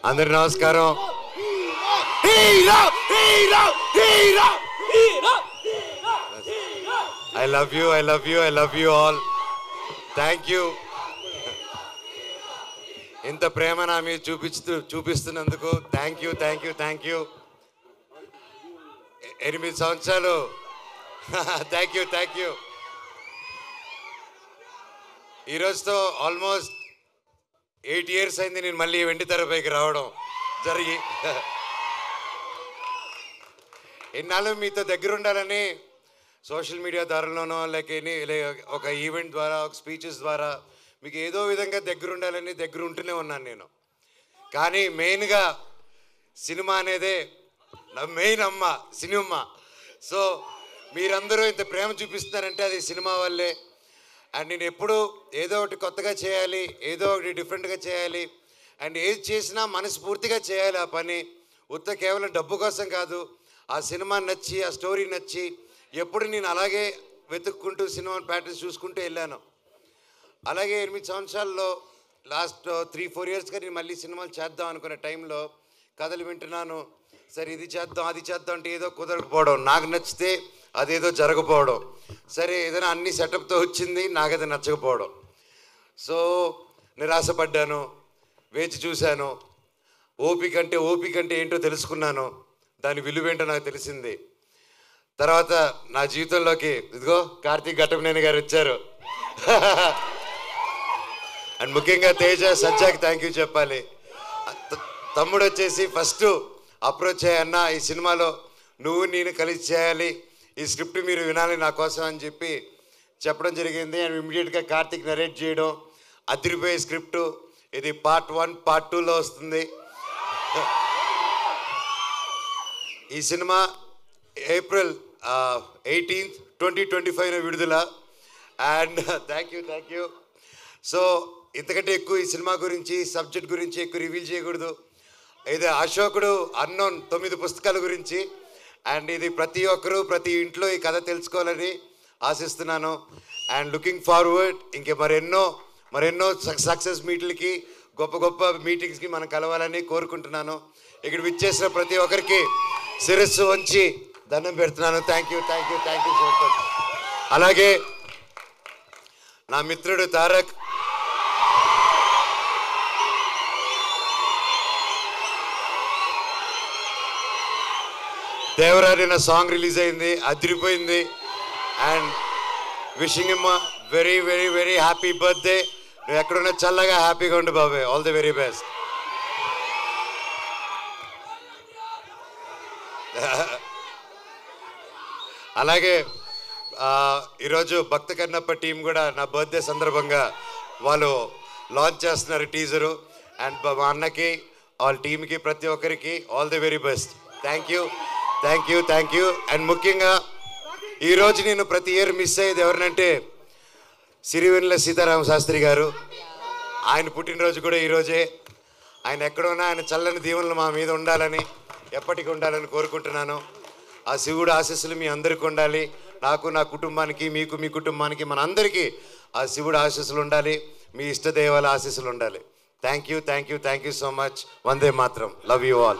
అందరి నమస్కారం. I love you all. Thank you. ఇంత ప్రేమ నా మీద చూపిస్తున్నందుకు థ్యాంక్ యూ. 8 సంవత్సరాలు థ్యాంక్ యూ. ఈరోజుతో ఆల్మోస్ట్ 8 years అయింది నేను మళ్ళీ వెండి తెరపైకి రావడం జరిగి. ఎన్నాళ్ళు మీతో దగ్గర ఉండాలని సోషల్ మీడియా ద్వారాలోనో లేక ఒక ఈవెంట్ ద్వారా ఒక స్పీచెస్ ద్వారా మీకు ఏదో విధంగా దగ్గర ఉండాలని దగ్గర ఉంటూనే ఉన్నాను నేను. కానీ మెయిన్గా సినిమా అనేదే నా మెయిన్ అమ్మ, సినిమా. సో మీరందరూ ఇంత ప్రేమ చూపిస్తున్నారంటే అది సినిమా వల్లే. అండ్ నేను ఎప్పుడు ఏదో ఒకటి కొత్తగా చేయాలి, ఏదో ఒకటి డిఫరెంట్గా చేయాలి, అండ్ ఏది చేసినా మనస్ఫూర్తిగా చేయాలి ఆ పని. కేవలం డబ్బు కోసం కాదు. ఆ సినిమా నచ్చి, ఆ స్టోరీ నచ్చి ఎప్పుడు నేను అలాగే వెతుక్కుంటూ సినిమా ప్యాటర్న్స్ చూసుకుంటూ వెళ్ళాను. అలాగే 8 సంవత్సరాల్లో లాస్ట్ 3-4 yearsగా నేను మళ్ళీ సినిమాలు చేద్దాం అనుకునే టైంలో కథలు వింటున్నాను. సరే ఇది చేద్దాం అది చేద్దాం అంటే ఏదో కుదరకపోవడం, నాకు నచ్చితే అదేదో జరగకపోవడం. సరే ఏదైనా అన్ని సెటప్తో వచ్చింది, నాకైతే నచ్చకపోవడం. సో నిరాశపడ్డాను, వేచి చూశాను. ఓపిక అంటే ఏంటో తెలుసుకున్నాను. దాని విలువేంటో నాకు తెలిసింది. తర్వాత నా జీవితంలోకి ఇదిగో కార్తీక్ ఘట్టమనేని గారు వచ్చారు. అండ్ ముఖ్యంగా తేజ, సజ్జాకి థ్యాంక్ యూ చెప్పాలి. తమ్ముడు వచ్చేసి ఫస్ట్ అప్రోచ్ అయ్యన్న, ఈ సినిమాలో నువ్వు నేను కలిసి చేయాలి, ఈ స్క్రిప్ట్ మీరు వినాలి నా కోసం అని చెప్పి చెప్పడం జరిగింది. అండ్ ఇమ్మీడియట్గా కార్తీక్ నరేట్ చేయడం, అదిరిపోయే స్క్రిప్టు. ఇది Part 1, Part 2లో వస్తుంది. ఈ సినిమా April 18th, 2025 విడుదల. And thank you. సో ఇంతకంటే ఎక్కువ ఈ సినిమా గురించి, సబ్జెక్ట్ గురించి ఎక్కువ రివీల్ చేయకూడదు. ఇది అశోకుడు అన్నోన్ 9 పుస్తకాల గురించి. అండ్ ఇది ప్రతి ఒక్కరూ ప్రతి ఇంట్లో ఈ కథ తెలుసుకోవాలని ఆశిస్తున్నాను. అండ్ లుకింగ్ ఫార్వర్డ్ ఇంకే మరెన్నో సక్సెస్ మీట్లకి, గొప్ప మీటింగ్స్కి మనం కలవాలని కోరుకుంటున్నాను. ఇక్కడ విచ్చేసిన ప్రతి ఒక్కరికి శిరస్సు వంచి దండం పెడుతున్నాను. Thank you so much. అలాగే నా మిత్రుడు తారక్, దేవరారి నా సాంగ్ రిలీజ్ అయింది, అదిరిపోయింది. And wishing him very happy birthday. నువ్వు ఎక్కడున్నా చల్లగా హ్యాపీగా ఉండు బాబాయ్. All the very best. అలాగే ఈరోజు భక్త కన్నప్ప టీం కూడా నా బర్త్డే సందర్భంగా వాళ్ళు లాంచ్ చేస్తున్నారు టీజరు. అండ్ మా అన్నకి, వాళ్ళ టీంకి, ప్రతి ఒక్కరికి all the very best. Thank you. And ముఖ్యంగా ఈరోజు నేను ప్రతి ఇయర్ మిస్ అయ్యేది ఎవరినంటే సిరివెన్నెల సీతారామ శాస్త్రి గారు. ఆయన పుట్టినరోజు కూడా ఈరోజే. ఆయన ఎక్కడున్నా ఆయన చల్లని దీవెనలు మా మీద ఉండాలని, ఎప్పటికీ ఉండాలని కోరుకుంటున్నాను. ఆ శివుడు ఆశీస్సులు మీ అందరికీ ఉండాలి. నాకు, నా కుటుంబానికి, మీకు, మీ కుటుంబానికి, మన అందరికీ ఆ శివుడు ఆశీస్సులు ఉండాలి. మీ ఇష్టదైవాల ఆశీస్సులు ఉండాలి. Thank you so much. వందే మాత్రం. Love you all.